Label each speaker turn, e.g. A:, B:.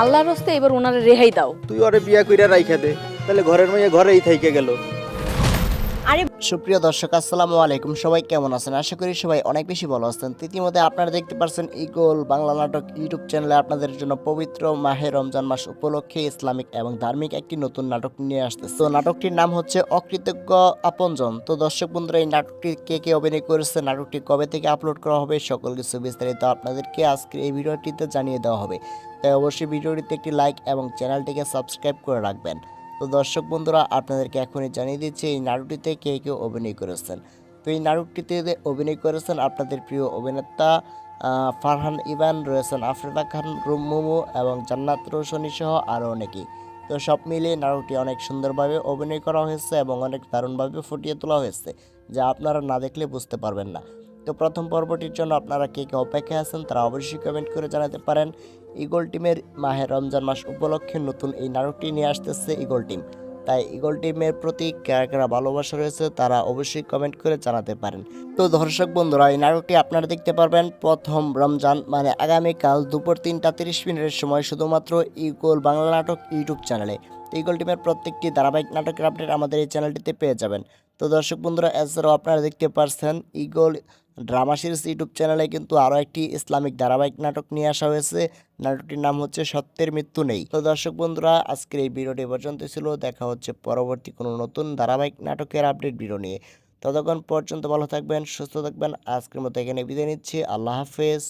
A: আল্লাহর রাস্তে এবার ওনারে রেহাই দাও।
B: তুই ওরে বিয়া কইরা রাইখা দে, তাহলে ঘরের মেয়ে ঘরেই থাইকে গেল।
A: আরে
C: সুপ্রিয় দর্শক আসসালামু আলাইকুম, সবাই কেমন আছেন? আশা করি সবাই অনেক বেশি ভালো আছেন। ইতিমধ্যে আপনারা দেখতে পাচ্ছেন ইগল বাংলা নাটক ইউটিউব চ্যানেলে আপনাদের জন্য পবিত্র মাহে রমজান মাস উপলক্ষে ইসলামিক এবং ধার্মিক একটি নতুন নাটক নিয়ে আসতেছে। তো নাটকটির নাম হচ্ছে অকৃতজ্ঞ আপনজন। তো দর্শক বন্ধুরা, এই নাটকটি কে কে অভিনয় করেছে, নাটকটি কবে থেকে আপলোড করা হবে, সকল কিছু বিস্তারিত আপনাদেরকে আজকে এই ভিডিওটিতে জানিয়ে দেওয়া হবে। তাই অবশ্যই ভিডিওটিতে একটি লাইক এবং চ্যানেলটিকে সাবস্ক্রাইব করে রাখবেন। তো দর্শক বন্ধুরা, আপনাদেরকে এখনই জানিয়ে দিচ্ছি এই নাটকটিতে কে কে অভিনয় করেছেন। তো এই নাটকটিতে অভিনয় করেছেন আপনাদের প্রিয় অভিনেতা ফারহান ইভান, রয়েছেন আফরিনা খান মোমো এবং জান্নাত রৌশনী সহ আরও অনেকেই। তো সব মিলিয়ে নাটকটি অনেক সুন্দরভাবে অভিনয় করা হয়েছে এবং অনেক দারুণভাবে ফুটিয়ে তোলা হয়েছে, যা আপনারা না দেখলে বুঝতে পারবেন না। তো প্রথম পর্বটির জন্য আপনারা কে কে অপেক্ষায় আছেন তারা অবশ্যই কমেন্ট করে জানাতে পারেন। ইগল টিমের মাহে রমজান মাস উপলক্ষে নতুন এই নাটকটি নিয়ে আসতেছে ইগল টিম। তাই ইগল টিমের প্রতি কারা কারা ভালোবাসা রয়েছে তারা অবশ্যই কমেন্ট করে জানাতে পারেন। তো দর্শক বন্ধুরা, এই নাটকটি আপনারা দেখতে পারবেন প্রথম রমজান মানে আগামীকাল দুপুর 3টা 30 মিনিটের সময় শুধুমাত্র ইগল বাংলা নাটক ইউটিউব চ্যানেলে। তো ইগল টিমের প্রত্যেকটি ধারাবাহিক নাটকের আপডেট আমাদের এই চ্যানেলটিতে পেয়ে যাবেন। তো দর্শক বন্ধুরা, এছাড়াও আপনারা দেখতে পাচ্ছেন ইগল ড্রামা সিরিজ ইউটিউব চ্যানেলে কিন্তু আরও একটি ইসলামিক ধারাবাহিক নাটক নিয়ে আসা হয়েছে। নাটকটির নাম হচ্ছে সত্যের মৃত্যু নেই। তো দর্শক বন্ধুরা, আজকের এই ভিডিওটি পর্যন্ত ছিল। দেখা হচ্ছে পরবর্তী কোনো নতুন ধারাবাহিক নাটকের আপডেট ভিডিও নিয়ে। ততক্ষণ পর্যন্ত ভালো থাকবেন, সুস্থ থাকবেন। আজকের মতো এখানে বিদায় নিচ্ছি। আল্লাহ হাফেজ।